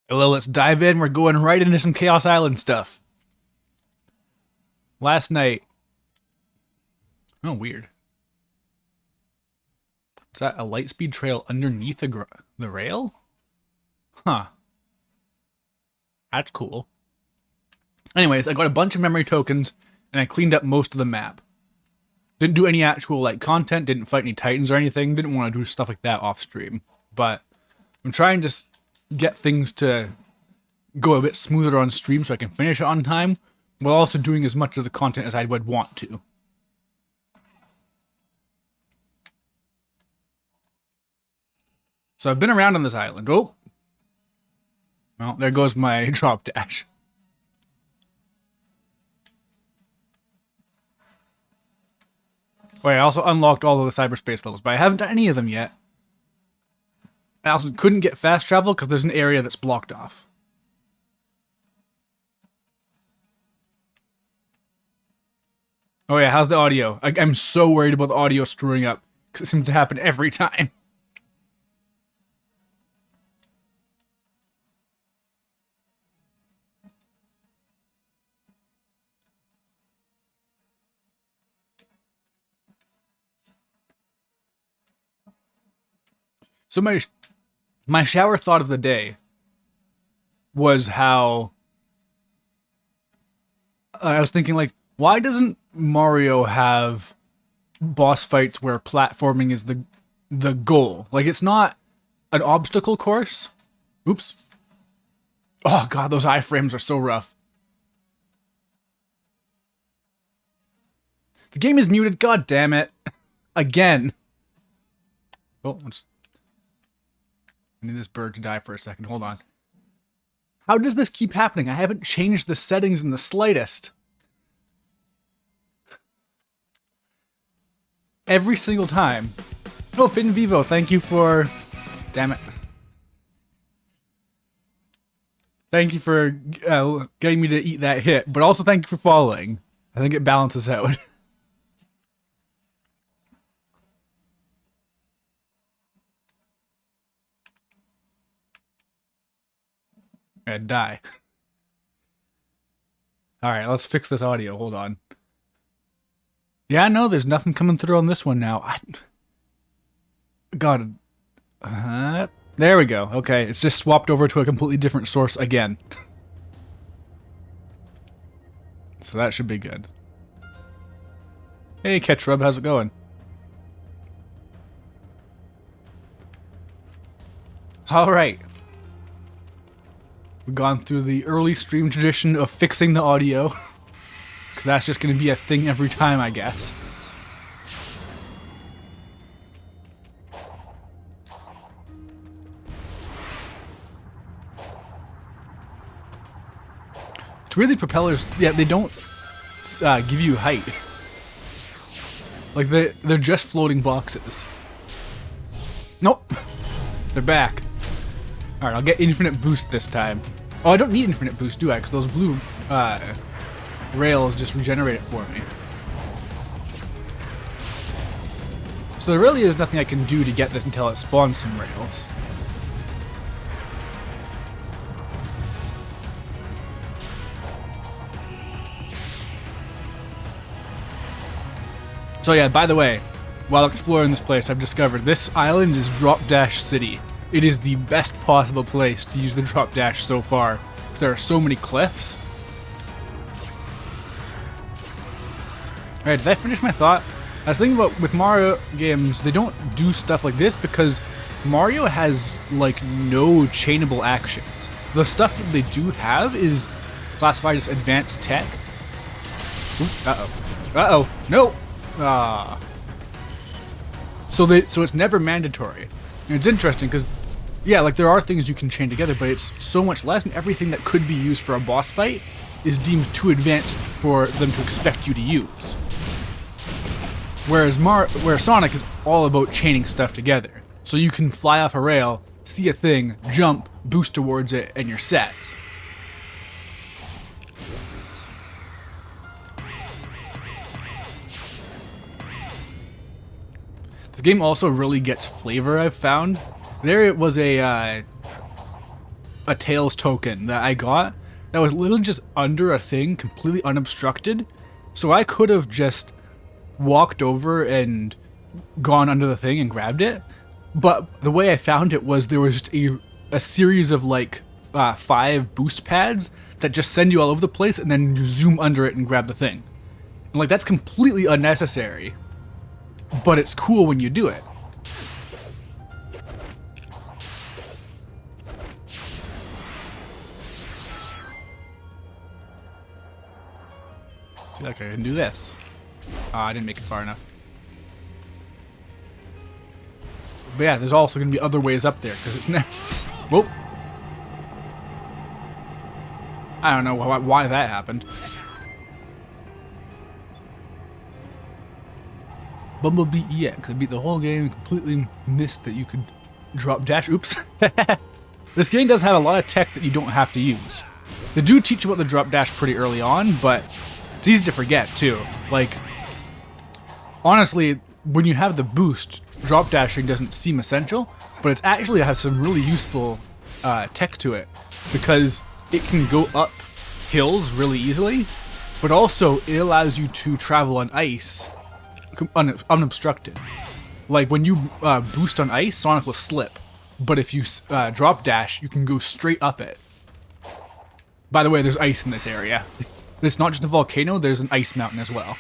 Hello, let's dive in. We're going right into some Chaos Island stuff. Last night. Oh, weird. Is that a lightspeed trail underneath the rail? Huh. That's cool. Anyways, I got a bunch of memory tokens and I cleaned up most of the map. Didn't do any actual content, didn't fight any titans or anything, didn't want to do stuff like that off stream. But I'm trying to get things to go a bit smoother on stream so I can finish it on time, while also doing as much of the content as I would want to. So I've been around on this island. Oh! Well, there goes my drop dash. Oh, yeah, I also unlocked all of the cyberspace levels, but I haven't done any of them yet. I also couldn't get fast travel because there's an area that's blocked off. Oh yeah, how's the audio? I'm so worried about the audio screwing up, because it seems to happen every time. So my shower thought of the day was how I was thinking, like, why doesn't Mario have boss fights where platforming is the goal? Like, it's not an obstacle course. Oops. Oh god, those iframes are so rough. The game is muted, god damn it. Again. Oh, I need this bird to die for a second. Hold on. How does this keep happening? I haven't changed the settings in the slightest. Every single time. Oh, Fin Vivo, thank you for... Damn it. Thank you for getting me to eat that hit, but also thank you for following. I think it balances out. I'd die. Alright, let's fix this audio. Hold on. Yeah, no, there's nothing coming through on this one now. God. There we go. Okay, it's just swapped over to a completely different source again. So that should be good. Hey, Ketchrub, how's it going? Alright. We've gone through the early stream tradition of fixing the audio. Because that's just going to be a thing every time, I guess. It's weird, the propellers, yeah, they don't give you height. Like, they're just floating boxes. Nope. They're back. Alright, I'll get infinite boost this time. Oh, I don't need infinite boost, do I? Because those blue rails just regenerate it for me. So there really is nothing I can do to get this until it spawns some rails. So yeah, by the way, while exploring this place, I've discovered this island is Drop Dash City. It is the best possible place to use the drop dash so far, because there are so many cliffs. Alright, did I finish my thought? I was thinking about, with Mario games, they don't do stuff like this because Mario has, like, no chainable actions. The stuff that they do have is classified as advanced tech. Ooh, uh-oh. Uh-oh. No! Ah. So it's never mandatory. And it's interesting because, yeah, like, there are things you can chain together, but it's so much less, and everything that could be used for a boss fight is deemed too advanced for them to expect you to use. Whereas Sonic is all about chaining stuff together. So you can fly off a rail, see a thing, jump, boost towards it, and you're set. This game also really gets flavor, I've found. There it was a a Tails token that I got that was literally just under a thing, completely unobstructed. So I could have just walked over and gone under the thing and grabbed it. But the way I found it was there was just a series of like 5 boost pads that just send you all over the place, and then you zoom under it and grab the thing. And like, that's completely unnecessary, but it's cool when you do it. See, like, I can do this. I didn't make it far enough. But yeah, there's also going to be other ways up there, because it's never... Whoa. I don't know why that happened. Bumblebee EX. I beat the whole game and completely missed that you could drop dash. Oops. This game does have a lot of tech that you don't have to use. They do teach you about the drop dash pretty early on, but it's easy to forget too. Like, honestly, when you have the boost, drop dashing doesn't seem essential, but it actually has some really useful tech to it, because it can go up hills really easily, but also it allows you to travel on ice unobstructed. Like when you boost on ice, Sonic will slip, but if you drop dash, you can go straight up it. By the way, there's ice in this area. It's not just a volcano, there's an ice mountain as well.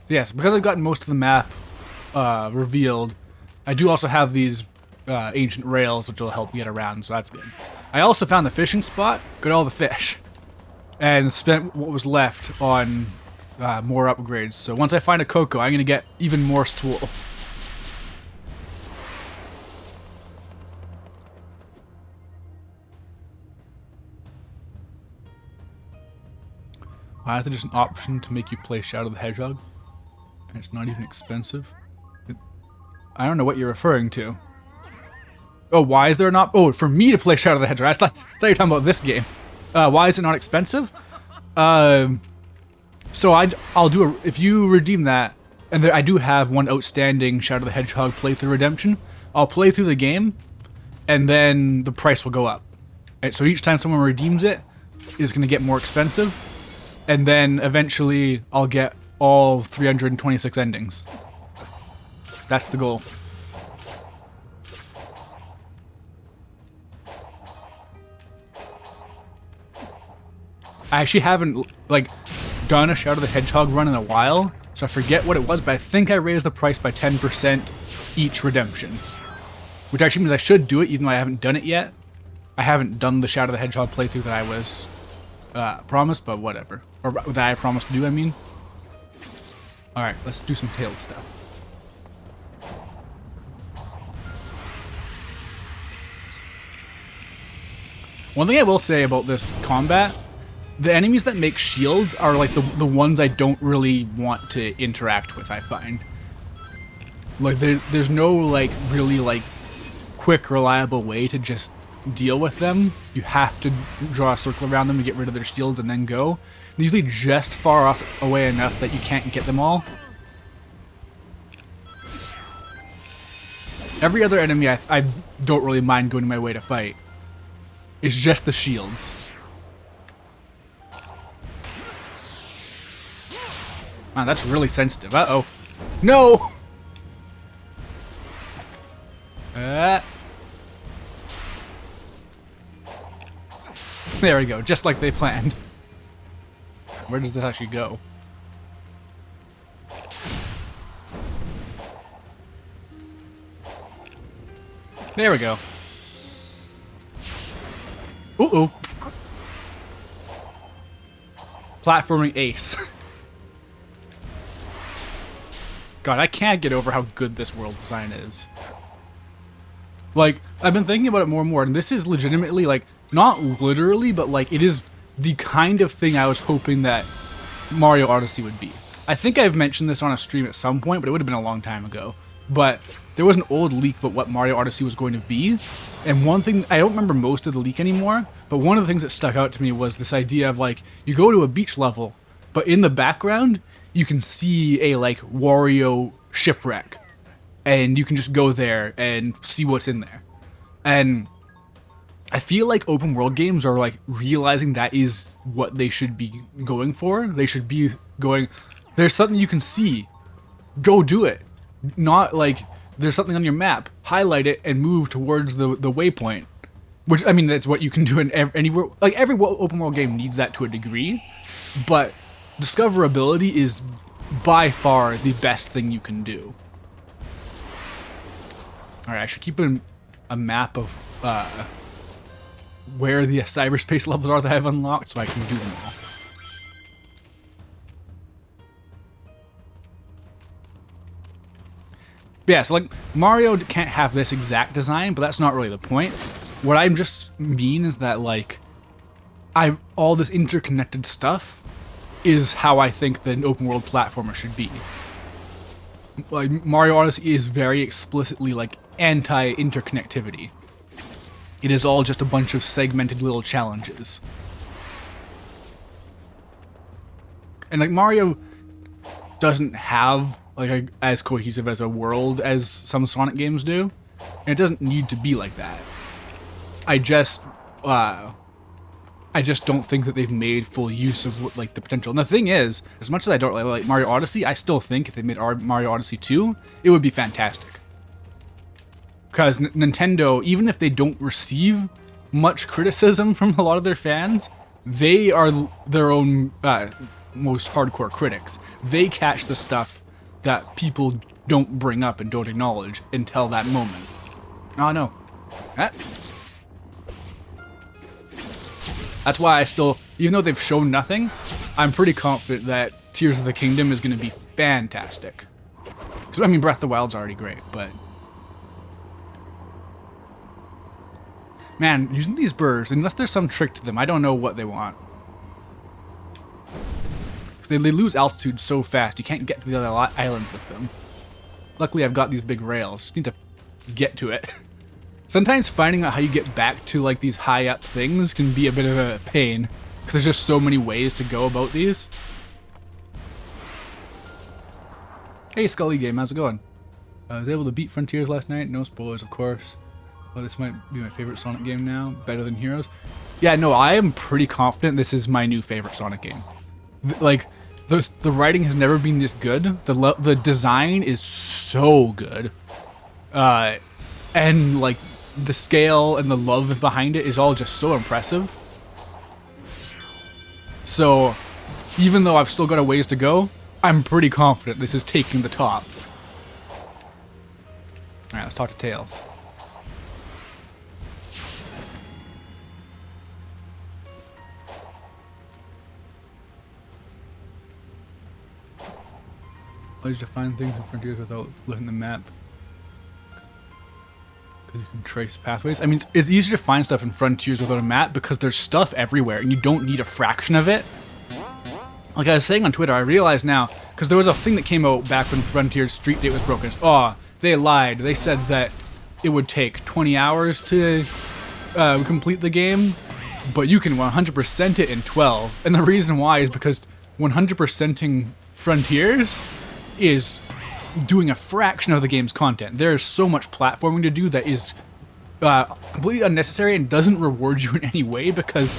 Yes, because I've gotten most of the map revealed, I do also have these ancient rails which will help me get around, so that's good. I also found the fishing spot, got all the fish, and spent what was left on more upgrades. So once I find a Coco, I'm going to get even more Swool. Why is there just an option to make you play Shadow the Hedgehog? And it's not even expensive? I don't know what you're referring to. Oh, why is there not? Oh, for me to play Shadow the Hedgehog. I thought you were talking about this game. Why is it not expensive? So I'll do if you redeem that, and I do have one outstanding Shadow the Hedgehog playthrough redemption. I'll play through the game, and then the price will go up. Right, so each time someone redeems it, it's going to get more expensive. And then eventually I'll get all 326 endings. That's the goal. I actually haven't like done a Shadow the Hedgehog run in a while, so I forget what it was, but I think I raised the price by 10% each redemption. Which actually means I should do it even though I haven't done it yet. I haven't done the Shadow the Hedgehog playthrough that I was promised, but whatever. Or that I promised to do, I mean. Alright, let's do some Tails stuff. One thing I will say about this combat, the enemies that make shields are like the ones I don't really want to interact with, I find. Like there's no like really like quick, reliable way to just deal with them. You have to draw a circle around them to get rid of their shields and then go. They're usually just far off away enough that you can't get them all. Every other enemy I don't really mind going my way to fight. It's just the shields. Wow, that's really sensitive. Uh-oh. No! There we go, just like they planned. Where does this actually go? There we go. Uh-oh. Platforming ace. God, I can't get over how good this world design is. Like, I've been thinking about it more and more, and this is legitimately, like, not literally, but, like, it is the kind of thing I was hoping that Mario Odyssey would be. I think I've mentioned this on a stream at some point, but it would have been a long time ago. but there was an old leak about what Mario Odyssey was going to be. And one thing, I don't remember most of the leak anymore, but one of the things that stuck out to me was this idea of like, you go to a beach level, but in the background, you can see a like Wario shipwreck. And you can just go there and see what's in there. And I feel like open world games are like realizing that is what they should be going for. They should be going, there's something you can see, go do it. Not like there's something on your map, highlight it and move towards the waypoint. Which, I mean, that's what you can do in anywhere. Like every open world game needs that to a degree, but discoverability is by far the best thing you can do. Alright, I should keep a map of where the cyberspace levels are that I've unlocked so I can do them all. But yeah, so like, Mario can't have this exact design, but that's not really the point. What I just mean is that like, all this interconnected stuff is how I think that an open world platformer should be. Like, Mario Odyssey is very explicitly like anti-interconnectivity. It is all just a bunch of segmented little challenges. And like Mario doesn't have like as cohesive as a world as some Sonic games do, and it doesn't need to be like that. I just don't think that they've made full use of like the potential. And the thing is, as much as I don't like Mario Odyssey, I still think if they made Mario Odyssey 2, it would be fantastic. Because Nintendo, even if they don't receive much criticism from a lot of their fans, they are their own most hardcore critics. They catch the stuff that people don't bring up and don't acknowledge until that moment. Oh no. That's why I still, even though they've shown nothing, I'm pretty confident that Tears of the Kingdom is going to be fantastic. So, I mean, Breath of the Wild's already great, but... Man, using these birds, unless there's some trick to them, I don't know what they want. Because they lose altitude so fast, you can't get to the other islands with them. Luckily, I've got these big rails. Just need to get to it. Sometimes finding out how you get back to like these high up things can be a bit of a pain. Because there's just so many ways to go about these. Hey Scully Game, how's it going? I was able to beat Frontiers last night. No spoilers, of course. Oh, this might be my favorite Sonic game now. Better than Heroes. Yeah, no, I am pretty confident this is my new favorite Sonic game. Like, the writing has never been this good. The design is so good. And, like, the scale and the love behind it is all just so impressive. So, even though I've still got a ways to go, I'm pretty confident this is taking the top. Alright, let's talk to Tails. Always to find things in Frontiers without looking at the map. Because you can trace pathways. I mean, it's easier to find stuff in Frontiers without a map because there's stuff everywhere and you don't need a fraction of it. Like I was saying on Twitter, I realize now, because there was a thing that came out back when Frontiers Street Date was broken. Oh, they lied. They said that it would take 20 hours to complete the game, but you can 100% it in 12. And the reason why is because 100%ing Frontiers is doing a fraction of the game's content. There's so much platforming to do that is completely unnecessary and doesn't reward you in any way because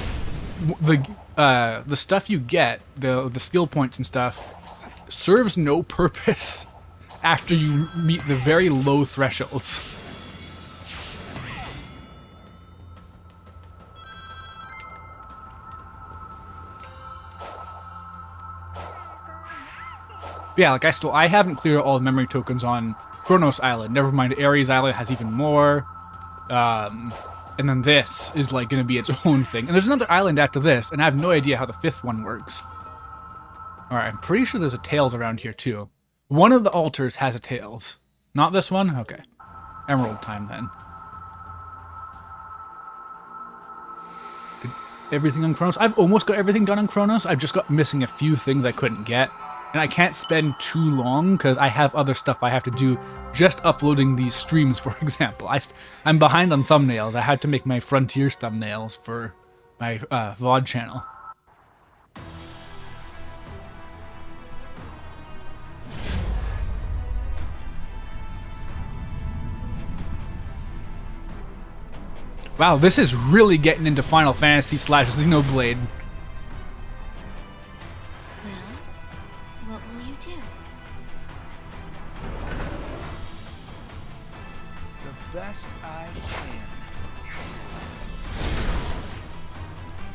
the stuff you get, the skill points and stuff, serves no purpose after you meet the very low thresholds. Yeah, like I haven't cleared all the memory tokens on Kronos Island. Never mind, Ares Island has even more. And then this is like going to be its own thing. And there's another island after this, and I have no idea how the fifth one works. Alright, I'm pretty sure there's a Tails around here too. One of the altars has a Tails. Not this one? Okay. Emerald time then. Did everything on Kronos? I've almost got everything done on Kronos. I've just got missing a few things I couldn't get. And I can't spend too long because I have other stuff I have to do just uploading these streams, for example. I'm behind on thumbnails. I had to make my Frontiers thumbnails for my VOD channel. Wow, this is really getting into Final Fantasy / Xenoblade. Well, what will you do? The best I can.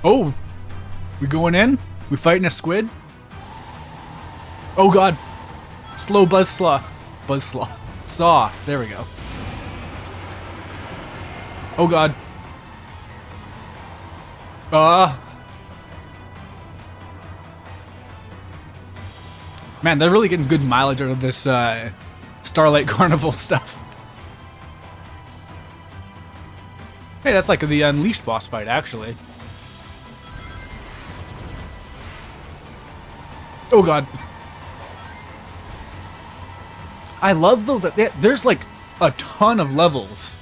Oh, we going in? We fighting a squid? Oh god. Slow Buzzsaw. Buzzsaw. Saw. There we go. Oh god. Man, they're really getting good mileage out of this Starlight Carnival stuff. Hey, that's like the Unleashed boss fight, actually. Oh god. I love, though, that there's like a ton of levels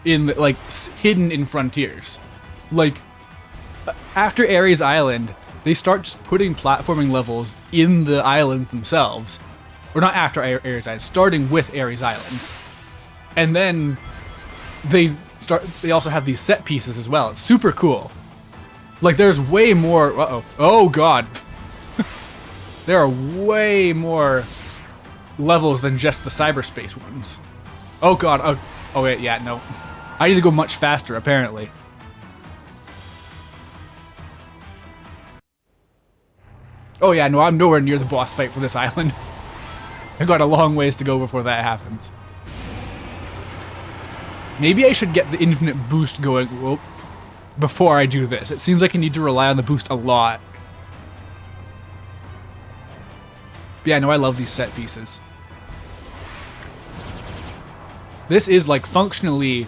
in like hidden in Frontiers. Like after Ares Island, they start just putting platforming levels in the islands themselves, or not after Ares Island, starting with Ares Island, and then they also have these set pieces as well. It's super cool. Like there's way more. Oh god. There are way more levels than just the cyberspace ones. Oh god. Oh wait, yeah, no. I need to go much faster, apparently. Oh yeah, no, I'm nowhere near the boss fight for this island. I got a long ways to go before that happens. Maybe I should get the infinite boost going before I do this. It seems like I need to rely on the boost a lot. But yeah, no, I love these set pieces. This is like functionally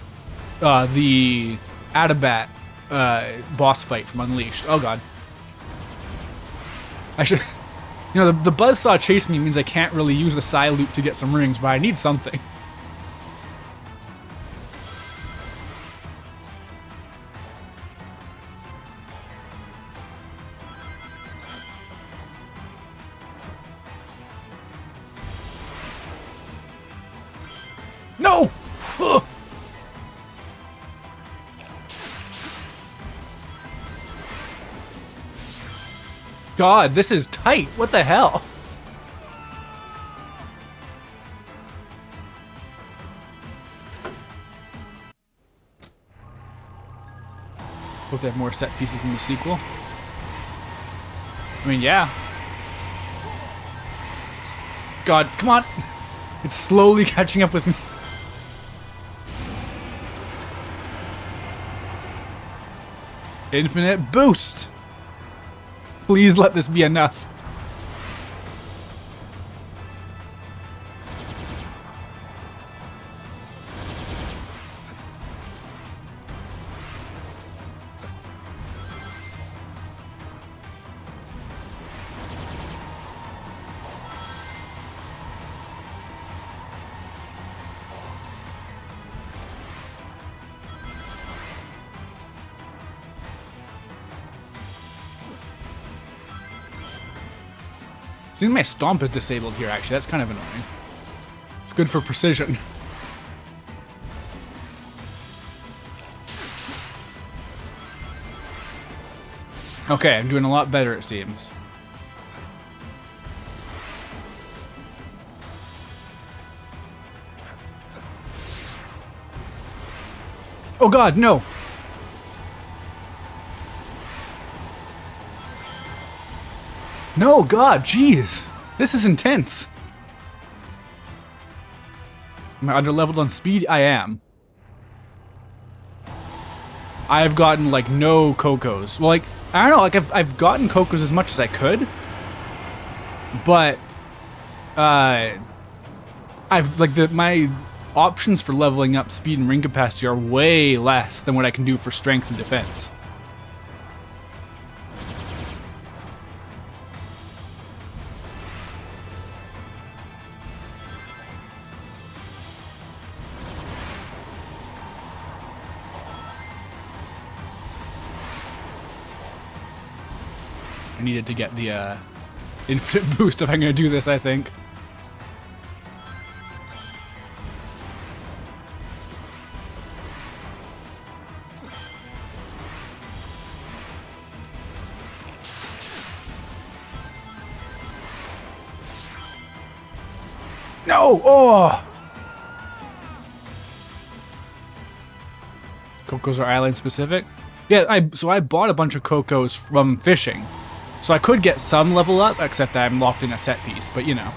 the Atabat boss fight from Unleashed. Oh god. I should... You know, the Buzzsaw chasing me means I can't really use the Psy Loop to get some rings, but I need something. No! God, this is tight. What the hell? Hope they have more set pieces in the sequel. I mean, yeah. God, come on. It's slowly catching up with me. Infinite boost. Please let this be enough. Seems my stomp is disabled here, actually. That's kind of annoying. It's good for precision. Okay, I'm doing a lot better, it seems. Oh god, no! No, God, jeez. This is intense. Am I underleveled on speed? I am. I've gotten, like, no Cocos. Well, like, I don't know, like, I've gotten Cocos as much as I could. But, I've, like, my options for leveling up speed and ring capacity are way less than what I can do for strength and defense. I needed to get the infinite boost if I'm going to do this, I think. No! Oh! Cocos are island specific? Yeah, so I bought a bunch of Cocos from fishing. So I could get some level up, except that I'm locked in a set piece, but you know.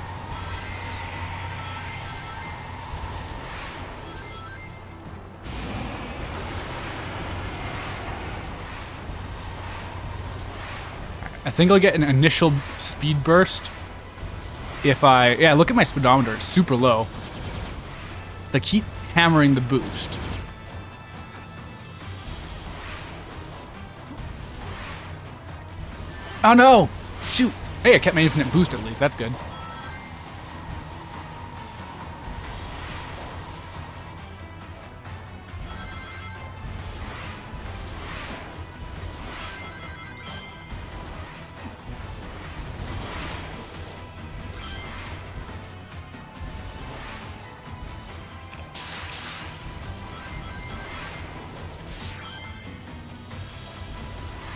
I think I'll get an initial speed burst if yeah, look at my speedometer, it's super low. Like, keep hammering the boost. Oh no! Shoot! Hey, I kept my infinite boost at least, that's good.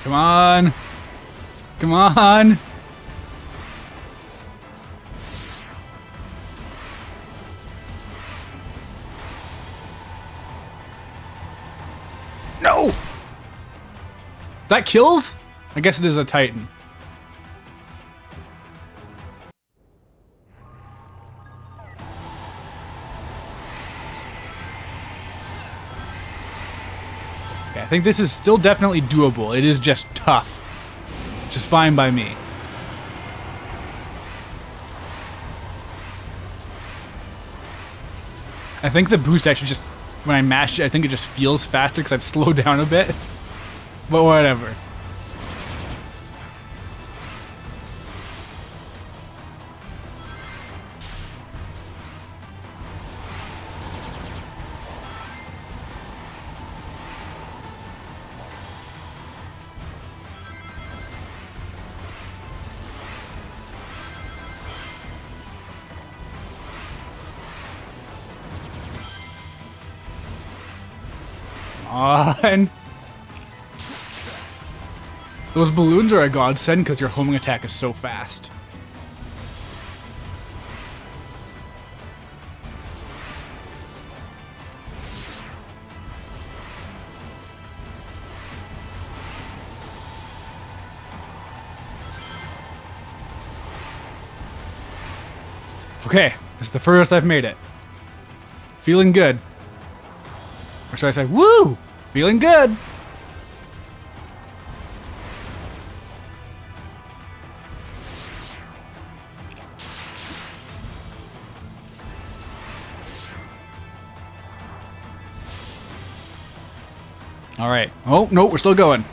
Come on! Come on! No! That kills? I guess it is a Titan. Okay, I think this is still definitely doable. It is just tough. Just fine by me. I think the boost actually just, when I mash it, I think it just feels faster because I've slowed down a bit. But whatever. On. Those balloons are a godsend because your homing attack is so fast. Okay, this is the first I've made it. Feeling good. Or should I say, woo! Feeling good! Alright. Oh, no, we're still going.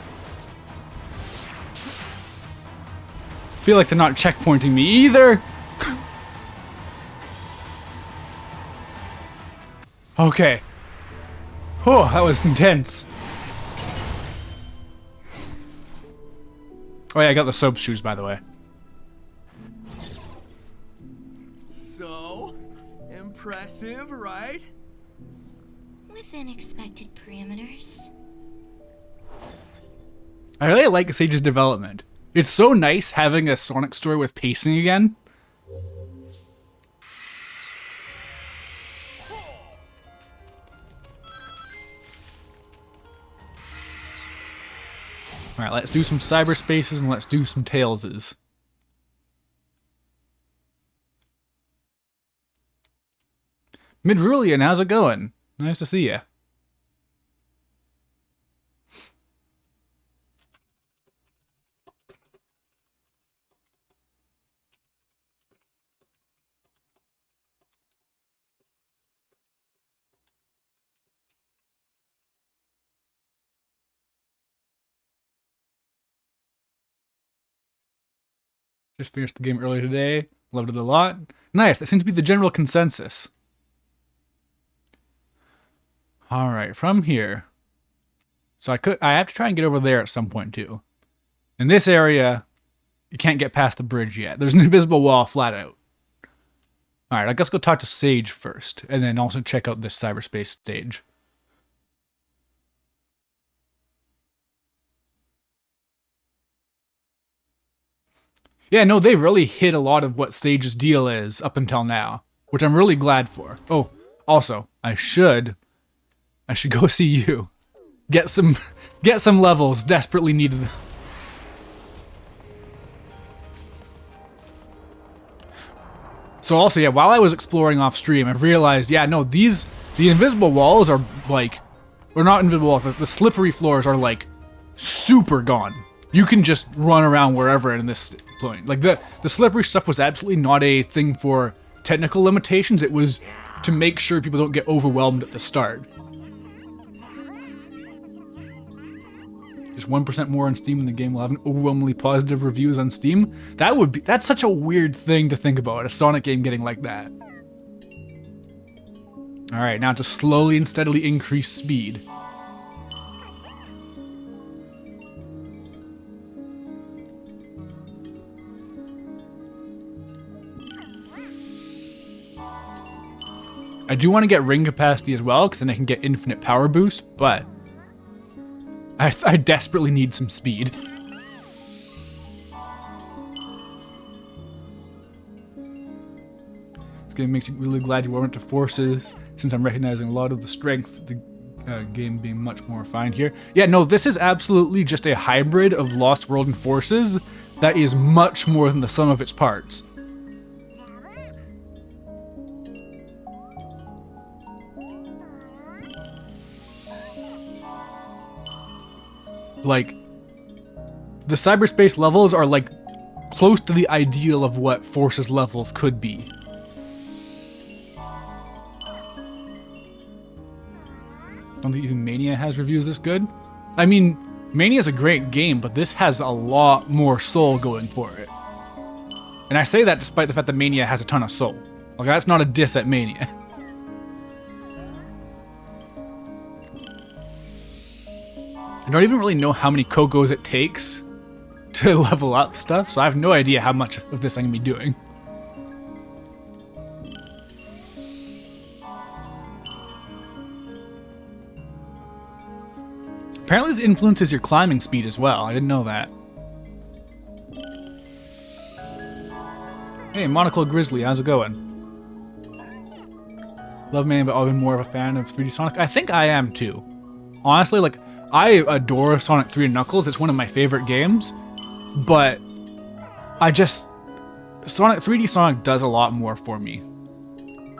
Feel like they're not checkpointing me either! Okay. Oh, that was intense. Oh yeah, I got the soap shoes, by the way. So impressive, right? Within expected parameters. I really like Sage's development. It's so nice having a Sonic story with pacing again. Alright, let's do some cyberspaces and let's do some Tailses. Midrulian, how's it going? Nice to see ya. Just finished the game earlier today. Loved it a lot. Nice, that seems to be the general consensus. Alright, from here. So I have to try and get over there at some point too. In this area, you can't get past the bridge yet. There's an invisible wall flat out. Alright, I guess go talk to Sage first, and then also check out this cyberspace stage. Yeah, no, they really hit a lot of what Sage's deal is up until now, which I'm really glad for. Oh, also, I should go see you. Get some levels, desperately needed. So also, yeah, while I was exploring off stream, I've realized, yeah, no, the invisible walls are like, or not invisible walls, but the slippery floors are like super gone. You can just run around wherever in this point. Like the slippery stuff was absolutely not a thing for technical limitations. It was to make sure people don't get overwhelmed at the start. Just 1% more on Steam in the game will have an overwhelmingly positive reviews on Steam. That's such a weird thing to think about, a Sonic game getting like that. Alright, now to slowly and steadily increase speed. I do want to get ring capacity as well, because then I can get infinite power boost, but I desperately need some speed. This game makes me really glad you went to Forces, since I'm recognizing a lot of the strength of the game being much more refined here. Yeah, no, this is absolutely just a hybrid of Lost World and Forces that is much more than the sum of its parts. Like, the cyberspace levels are like close to the ideal of what Forces levels could be. I don't think even Mania has reviews this good. I mean, Mania's a great game, but this has a lot more soul going for it. And I say that despite the fact that Mania has a ton of soul. Like, that's not a diss at Mania. I don't even really know how many Kogos it takes to level up stuff, so I have no idea how much of this I'm gonna be doing. Apparently this influences your climbing speed as well. I didn't know that. Hey, Monocle Grizzly, how's it going? Love Mania, but I've been more of a fan of 3D Sonic. I think I am too. Honestly, like, I adore Sonic 3 and Knuckles. It's one of my favorite games, but Sonic 3D Sonic does a lot more for me.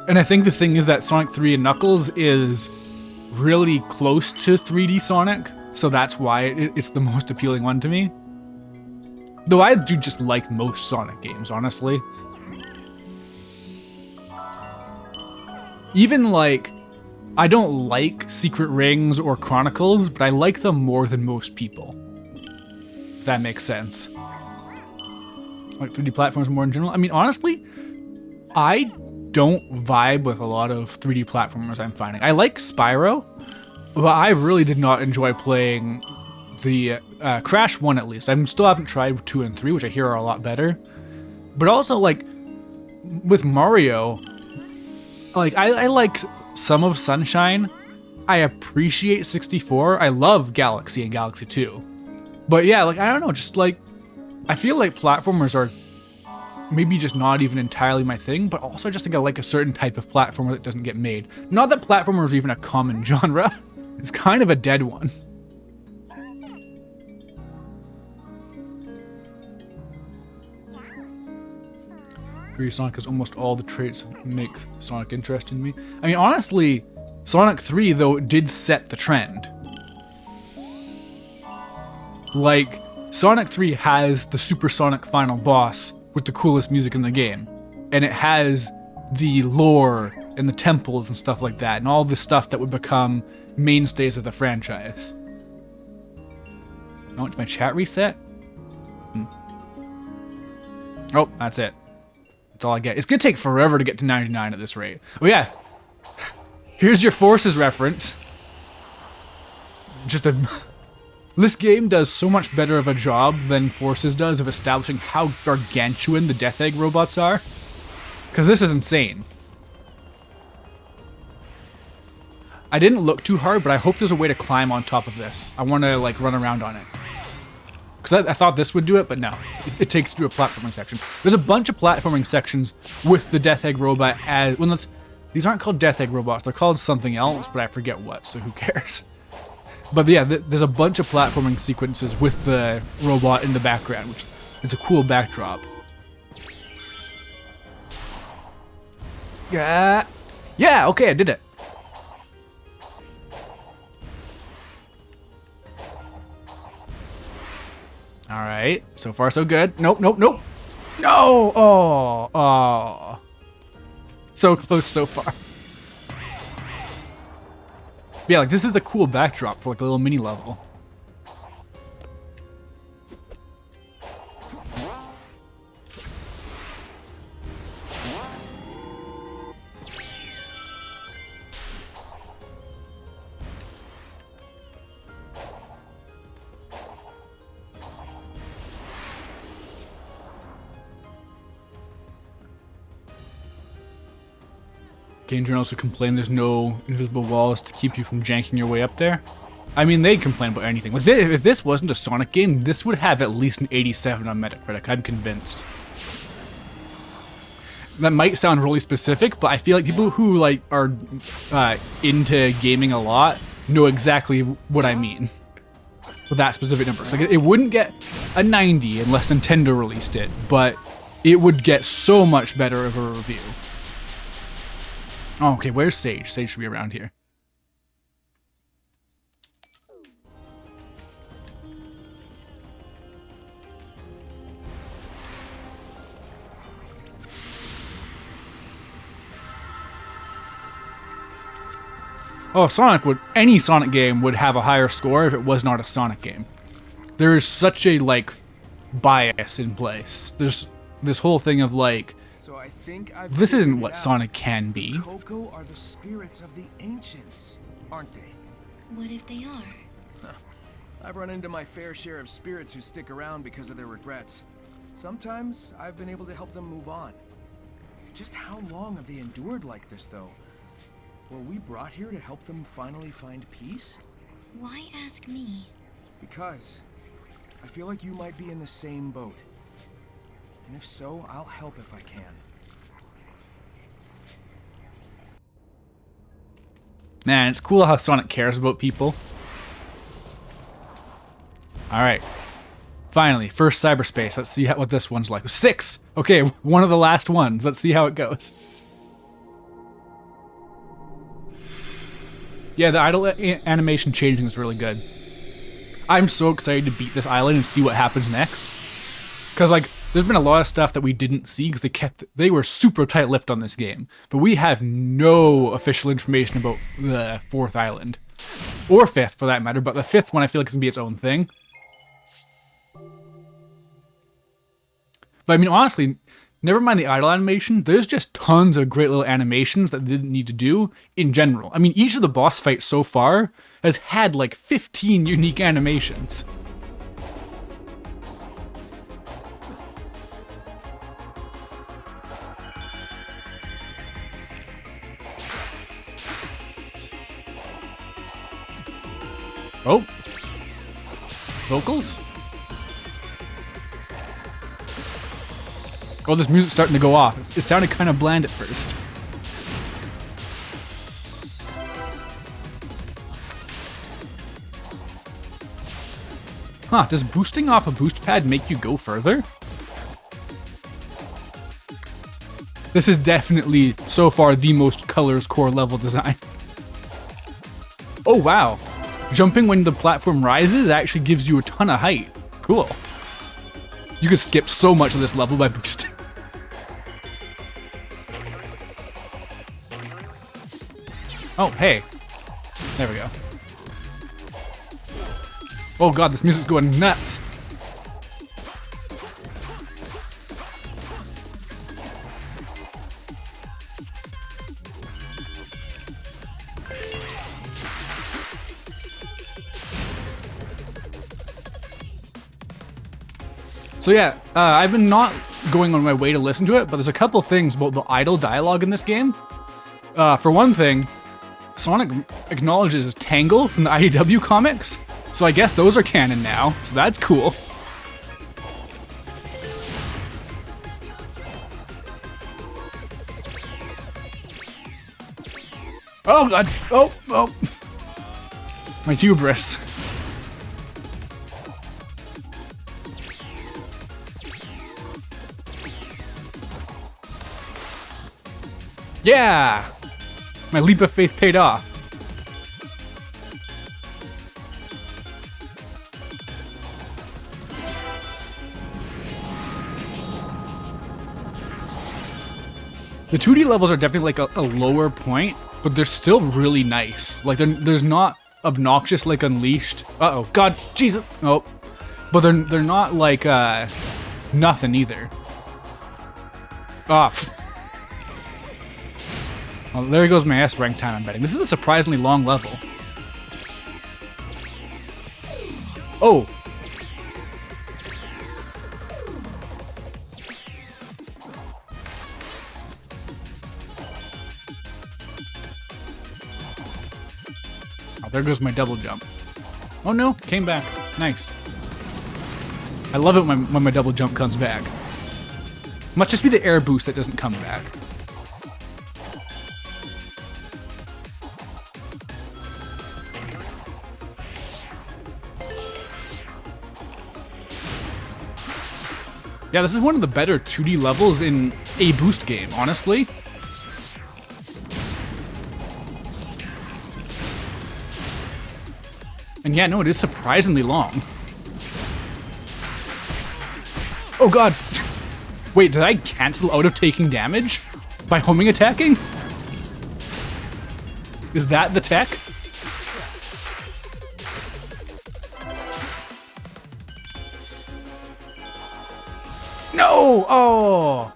And I think the thing is that Sonic 3 and Knuckles is really close to 3D Sonic, so that's why it's the most appealing one to me. Though I do just like most Sonic games, honestly. Even like, I don't like Secret Rings or Chronicles, but I like them more than most people. If that makes sense. Like 3D platforms more in general. I mean, honestly, I don't vibe with a lot of 3D platformers I'm finding. I like Spyro, but I really did not enjoy playing the Crash 1 at least. I still haven't tried 2 and 3, which I hear are a lot better. But also, like, with Mario, like, I like some of Sunshine. I appreciate 64. I love Galaxy and Galaxy 2. But yeah, like, I don't know, just like, I feel like platformers are maybe just not even entirely my thing, but also I just think I like a certain type of platformer that doesn't get made. Not that platformer is even a common genre. It's kind of a dead one. Sonic has almost all the traits that make Sonic interesting to me. I mean, honestly, Sonic 3, though, did set the trend. Like, Sonic 3 has the supersonic final boss with the coolest music in the game. And it has the lore and the temples and stuff like that, and all the stuff that would become mainstays of the franchise. Oh, did my chat reset? Oh, that's it. That's all I get. It's gonna take forever to get to 99 at this rate. Oh yeah, here's your Forces reference. Just a This game does so much better of a job than Forces does of establishing how gargantuan the Death Egg robots are. Because this is insane. I didn't look too hard, but I hope there's a way to climb on top of this. I want to like run around on it. Because I thought this would do it, but no. It takes you to a platforming section. There's a bunch of platforming sections with the Death Egg robot as... Well, these aren't called Death Egg robots. They're called something else, but I forget what, so who cares? But yeah, there's a bunch of platforming sequences with the robot in the background, which is a cool backdrop. Yeah, okay, I did it. All right, so far so good. Nope. No! Oh. So close so far. Yeah, like this is the cool backdrop for like a little mini level. Game journalists complain there's no invisible walls to keep you from janking your way up there. I mean, they complain about anything. Like, if this wasn't a Sonic game, this would have at least an 87 on Metacritic, I'm convinced. That might sound really specific, but I feel like people who like are into gaming a lot know exactly what I mean with that specific number. It's like, it wouldn't get a 90 unless Nintendo released it, but it would get so much better of a review. Oh, okay, where's Sage? Sage should be around here. Oh, any Sonic game would have a higher score if it was not a Sonic game. There is such a, like, bias in place. There's this whole thing of, like, So I think this isn't what Sonic can be. Coco are the spirits of the ancients, aren't they? What if they are? I've run into my fair share of spirits who stick around because of their regrets. Sometimes I've been able to help them move on. Just how long have they endured like this, though? Were we brought here to help them finally find peace? Why ask me? Because I feel like you might be in the same boat. And if so, I'll help if I can. Man, it's cool how Sonic cares about people. Alright. Finally, first cyberspace. Let's see what this one's like. 6! Okay, one of the last ones. Let's see how it goes. Yeah, the idle animation changing is really good. I'm so excited to beat this island and see what happens next. Because, like, there's been a lot of stuff that we didn't see because they were super tight-lipped on this game. But we have no official information about the 4th island. Or 5th, for that matter, but the 5th one I feel like is going to be its own thing. But I mean, honestly, never mind the idle animation, there's just tons of great little animations that they didn't need to do in general. I mean, each of the boss fights so far has had like 15 unique animations. Oh. Vocals? Oh, this music's starting to go off. It sounded kind of bland at first. Huh, does boosting off a boost pad make you go further? This is definitely, so far, the most Colors Core level design. Oh, wow. Jumping when the platform rises actually gives you a ton of height. Cool. You could skip so much of this level by boosting. Oh, hey. There we go. Oh god, this music's going nuts. So yeah, I've been not going on my way to listen to it, but there's a couple things about the idle dialogue in this game. For one thing, Sonic acknowledges his Tangle from the IDW comics, so I guess those are canon now, so that's cool. Oh god, oh. My hubris. Yeah! My leap of faith paid off. The 2D levels are definitely like a lower point, but they're still really nice. Like there's not obnoxious like Unleashed. Uh-oh, God, Jesus. Oh. But they're not like nothing either. Ah. Well, there goes my S rank time, I'm betting. This is a surprisingly long level. Oh. There goes my double jump. Oh no, came back. Nice. I love it when my double jump comes back. Must just be the air boost that doesn't come back. Yeah, this is one of the better 2D levels in a boost game, honestly. And yeah, no, it is surprisingly long. Oh god! Wait, did I cancel out of taking damage? By homing attacking? Is that the tech? No! Oh!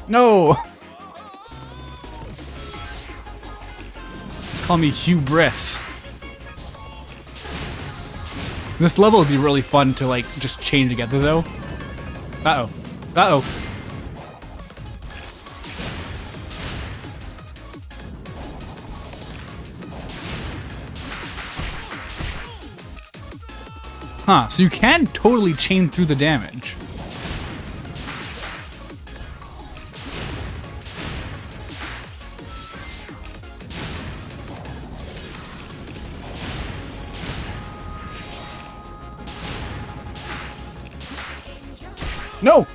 No! Just call me hubris. This level would be really fun to like just chain together though. Uh-oh. Uh-oh. Huh, so you can totally chain through the damage. No!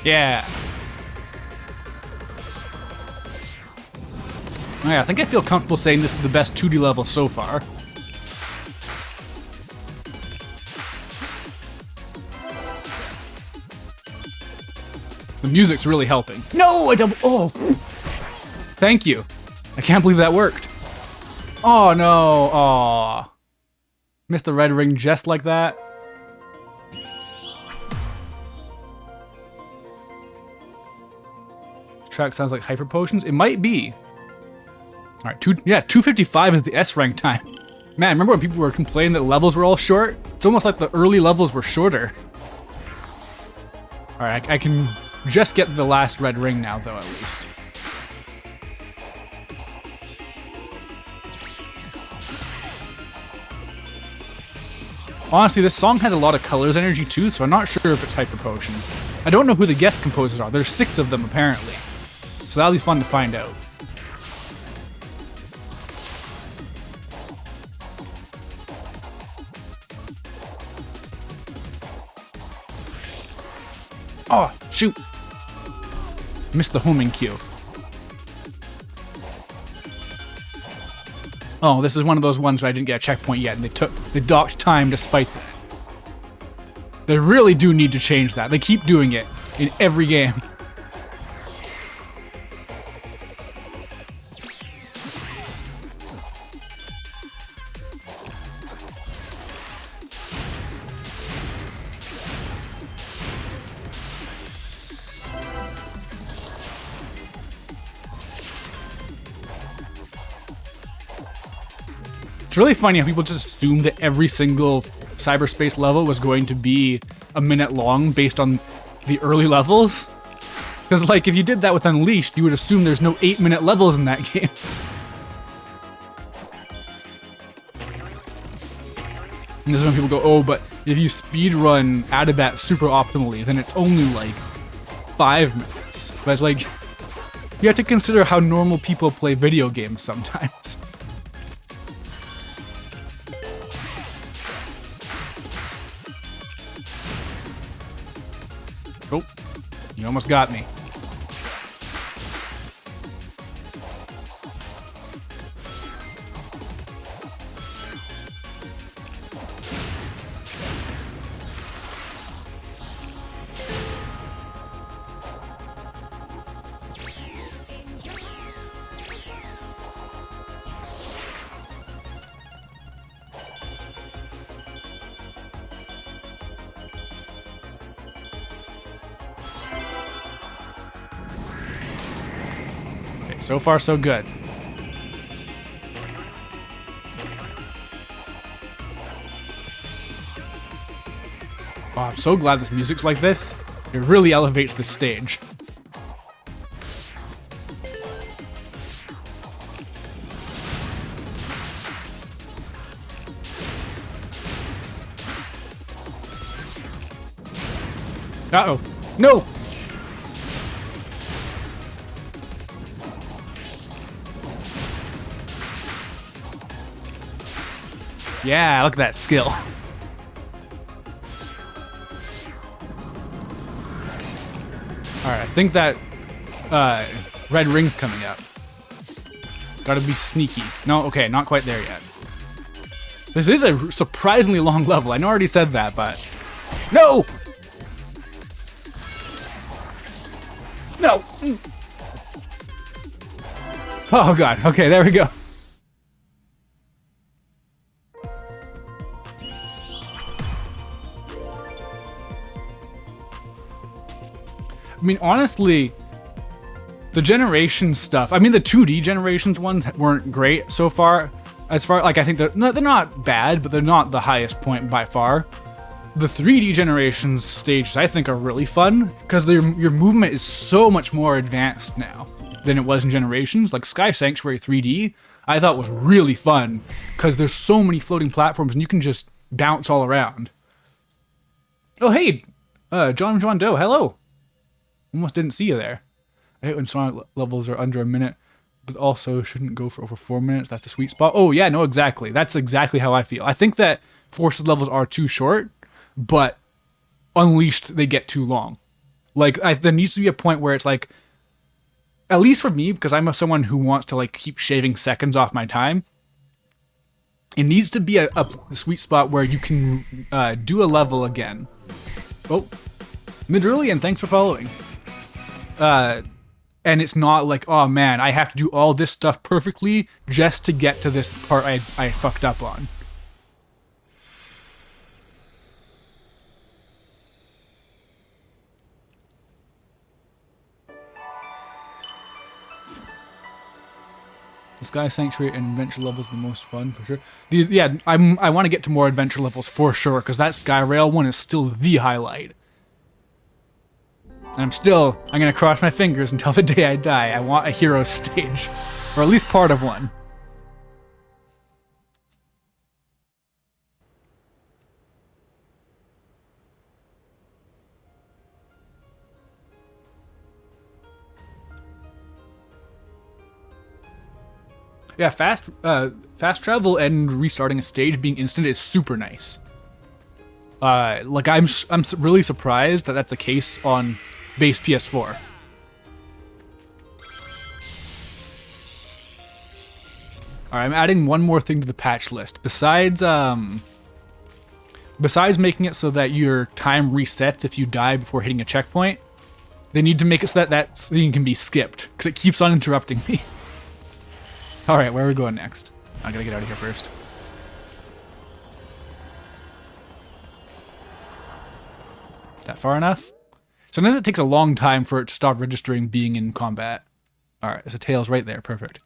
Yeah. Oh yeah, I think I feel comfortable saying this is the best 2D level so far. The music's really helping. No, I double. Oh, thank you. I can't believe that worked. Oh no. Oh, missed the red ring just like that. Track sounds like hyper potions. It might be. All right, 255 is the S rank time. Man, remember when people were complaining that levels were all short? It's almost like the early levels were shorter. All right, I can just get the last red ring now, though, at least. Honestly, this song has a lot of colors energy too, so I'm not sure if it's hyper potions. I don't know who the guest composers are. There's 6 of them apparently. So that'll be fun to find out. Oh, shoot. Missed the homing cue. Oh, this is one of those ones where I didn't get a checkpoint yet, and they docked time despite that. They really do need to change that. They keep doing it in every game. It's really funny how people just assume that every single cyberspace level was going to be a minute long based on the early levels. Because, like, if you did that with Unleashed, you would assume there's no 8-minute levels in that game. And this is when people go, oh, but if you speedrun out of that super optimally, then it's only like 5 minutes. But it's like, you have to consider how normal people play video games sometimes. Oh, you almost got me. So far, so good. Oh, I'm so glad this music's like this. It really elevates the stage. Uh-oh. No! Yeah, look at that skill. Alright, I think that red ring's coming up. Gotta be sneaky. No, okay, not quite there yet. This is a surprisingly long level. I know I already said that, but... No! No! Oh god, okay, there we go. I mean, honestly, the generation stuff, I mean, the 2D generations ones weren't great so far. As far, like, I think they're not bad, but they're not the highest point by far. The 3D generations stages, I think, are really fun, because your movement is so much more advanced now than it was in generations. Like, Sky Sanctuary 3D, I thought was really fun, because there's so many floating platforms, and you can just bounce all around. Oh, hey, John Doe, hello. Almost didn't see you there. I hate when Sonic levels are under a minute, but also shouldn't go for over 4 minutes. That's the sweet spot. Oh yeah, no, exactly. That's exactly how I feel. I think that Forces levels are too short, but Unleashed, they get too long. Like, there needs to be a point where it's like, at least for me, because I'm someone who wants to like keep shaving seconds off my time, it needs to be a sweet spot where you can do a level again. Oh, Midrillian, thanks for following. And it's not like, oh man, I have to do all this stuff perfectly just to get to this part I fucked up on. The Sky Sanctuary and adventure levels are the most fun for sure. Yeah, I want to get to more adventure levels for sure, because that Skyrail one is still the highlight. And I'm gonna cross my fingers until the day I die. I want a hero stage. Or at least part of one. Yeah, fast travel and restarting a stage being instant is super nice. Like I'm really surprised that that's the case on base PS4. Alright, I'm adding one more thing to the patch list. Besides making it so that your time resets if you die before hitting a checkpoint, they need to make it so that that thing can be skipped, because it keeps on interrupting me. Alright, where are we going next? I gotta get out of here first. That far enough? Sometimes it takes a long time for it to stop registering being in combat. Alright, so tail's right there, perfect.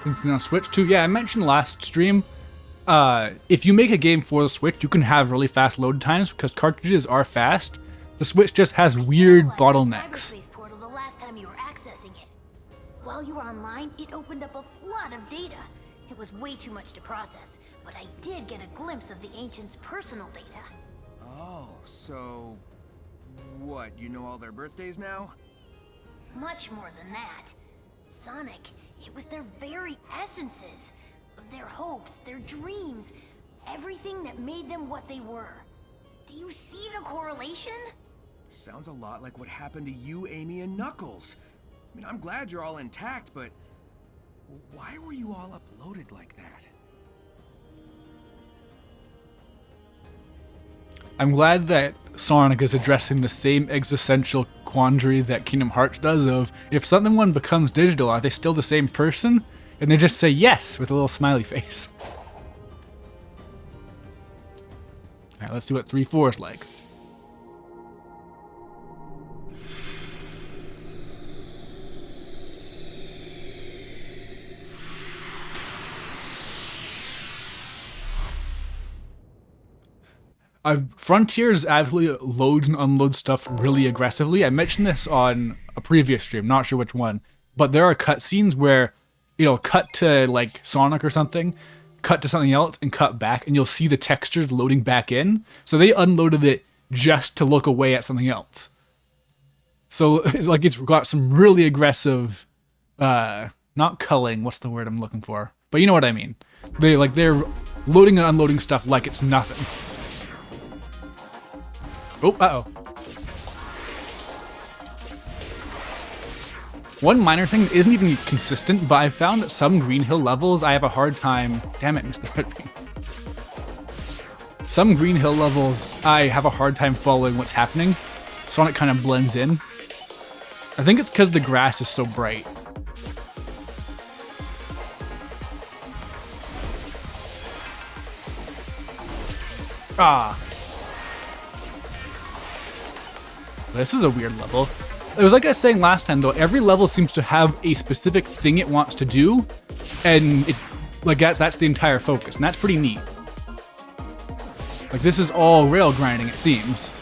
It's on Switch too. Yeah, I mentioned last stream, if you make a game for the Switch, you can have really fast load times because cartridges are fast. The Switch just has weird bottlenecks. Cyberspace portal the last time you were accessing it. While you were online, it opened up a flood of data. It was way too much to process, but I did get a glimpse of the Ancients' personal data. Oh, so... what, you know all their birthdays now? Much more than that. Sonic, it was their very essences. Their hopes, their dreams, everything that made them what they were. Do you see the correlation? Sounds a lot like what happened to you, Amy, and Knuckles. I mean, I'm glad you're all intact, but... why were you all uploaded like that? I'm glad that Sonic is addressing the same existential quandary that Kingdom Hearts does of, if someone becomes digital, are they still the same person? And they just say yes with a little smiley face. Alright, let's see what 3-4 is like. Frontiers absolutely loads and unloads stuff really aggressively. I mentioned this on a previous stream, not sure which one, but there are cutscenes where, you know, cut to like Sonic or something, cut to something else, and cut back, and you'll see the textures loading back in. So they unloaded it just to look away at something else. So it's like it's got some really aggressive, not culling, what's the word I'm looking for? But you know what I mean. They're loading and unloading stuff like it's nothing. Oh, uh-oh. One minor thing that isn't even consistent, but I've found that some Green Hill levels I have a hard time... Damn it, Mr. Redbeam. Some Green Hill levels I have a hard time following what's happening. Sonic kind of blends in. I think it's because the grass is so bright. Ah. This is a weird level. It was like I was saying last time though, every level seems to have a specific thing it wants to do, and it like that's the entire focus, and that's pretty neat. Like this is all rail grinding, it seems.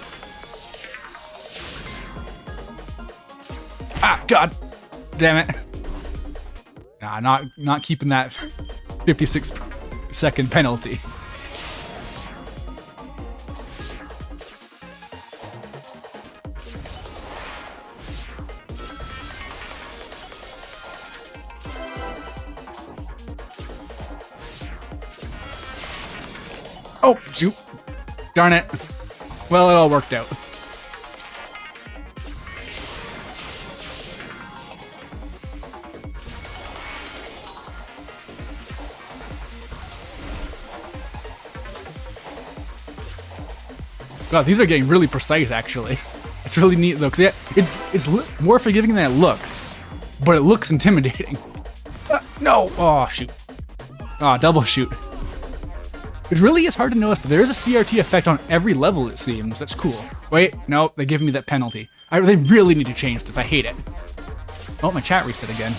Ah, god damn it. Nah, not keeping that 56-second penalty. Oh, shoot. Darn it. Well, it all worked out. God, these are getting really precise, actually. It's really neat, though, because it's more forgiving than it looks, but it looks intimidating. No! Oh, shoot. Oh, double shoot. It really is hard to notice, but there is a CRT effect on every level, it seems. That's cool. Wait, no, they give me that penalty. They really need to change this. I hate it. Oh, my chat reset again.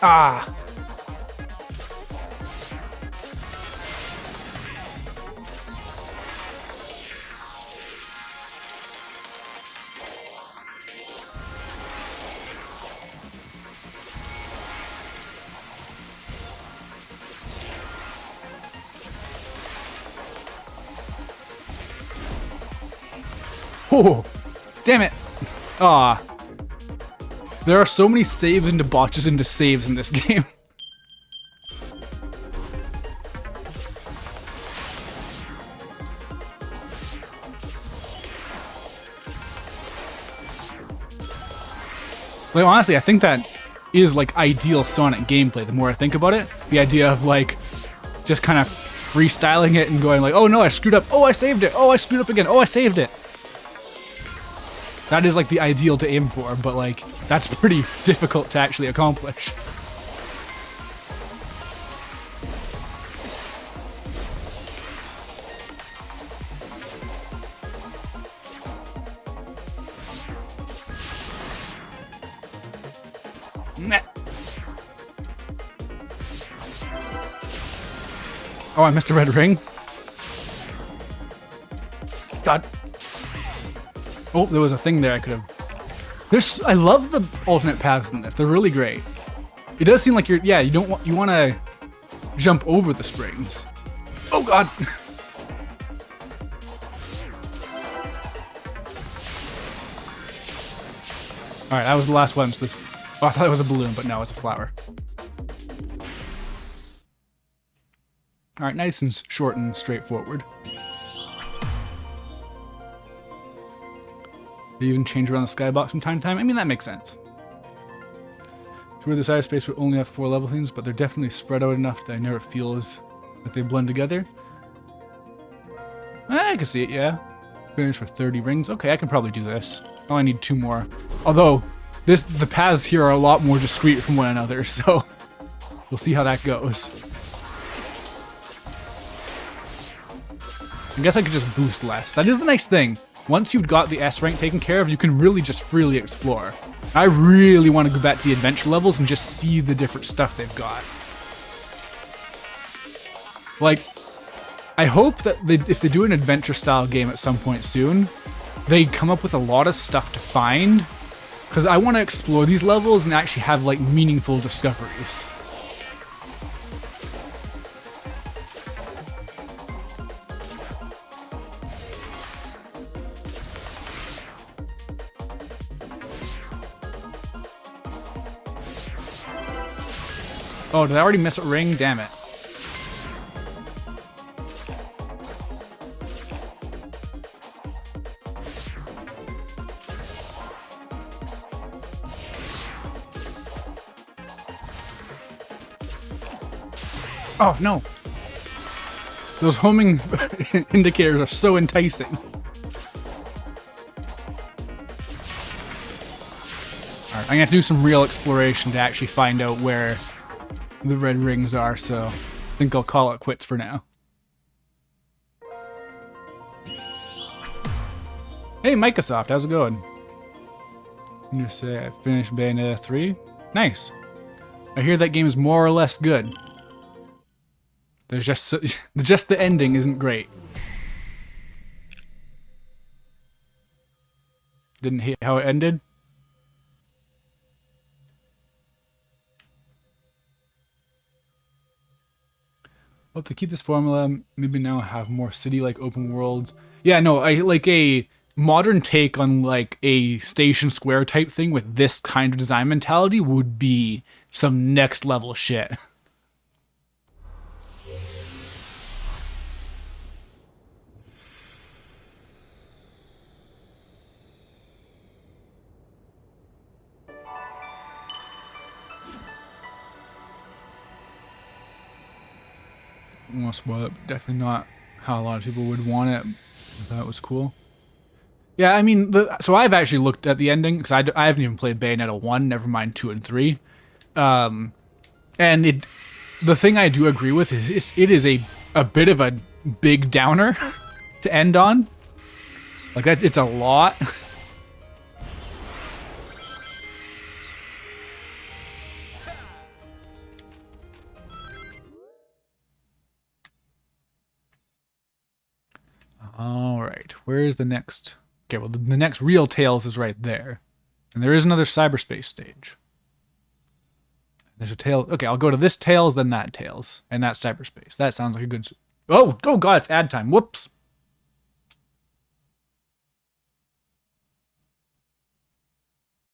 Ah. Oh, damn it. Ah. There are so many saves into botches into saves in this game. Like, honestly, I think that is, like, ideal Sonic gameplay, the more I think about it. The idea of, like, just kind of freestyling it and going like, oh no, I screwed up. Oh, I saved it. Oh, I screwed up again. Oh, I saved it. That is, like, the ideal to aim for, but, like, that's pretty difficult to actually accomplish. Meh. Oh, I missed a red ring. God. Oh, there was a thing there I could have. I love the alternate paths in this. They're really great. It does seem like you want to jump over the springs. Oh God. All right, that was the last one. So I thought it was a balloon, but no, it's a flower. All right, nice and short and straightforward. They even change around the skybox from time to time. I mean, that makes sense. Through the side space, we only have 4 level things, but they're definitely spread out enough that I never feels that they blend together. I can see it, yeah. Finish for 30 rings. Okay, I can probably do this. Oh, I need 2 more. Although, the paths here are a lot more discrete from one another, so we'll see how that goes. I guess I could just boost less. That is the nice thing. Once you've got the S rank taken care of, you can really just freely explore. I really want to go back to the adventure levels and just see the different stuff they've got. Like, I hope that if they do an adventure style game at some point soon, they come up with a lot of stuff to find, because I want to explore these levels and actually have like meaningful discoveries. Oh, did I already miss a ring? Damn it. Oh, no. Those homing indicators are so enticing. Alright, I'm gonna have to do some real exploration to actually find out where the red rings are, so I think I'll call it quits for now. Hey, Microsoft, how's it going? I'm gonna say I finished Bayonetta 3. Nice. I hear that game is more or less good. There's just the ending isn't great. Didn't hate how it ended. Hope to keep this formula. Maybe now have more city-like open world. Yeah, no, I like a modern take on like a Station Square type thing with this kind of design mentality would be some next level shit. I don't want to spoil it, but definitely not how a lot of people would want it. That was cool. Yeah, I mean, so I've actually looked at the ending, because I haven't even played Bayonetta 1, never mind 2 and 3. And the thing I do agree with is it is a bit of a big downer to end on. Like, it's a lot. Alright, where's the next... Okay, well, the next real Tales is right there. And there is another cyberspace stage. There's a Tale... Okay, I'll go to this Tales, then that Tales. And that's cyberspace. That sounds like a good... Oh god, it's ad time. Whoops.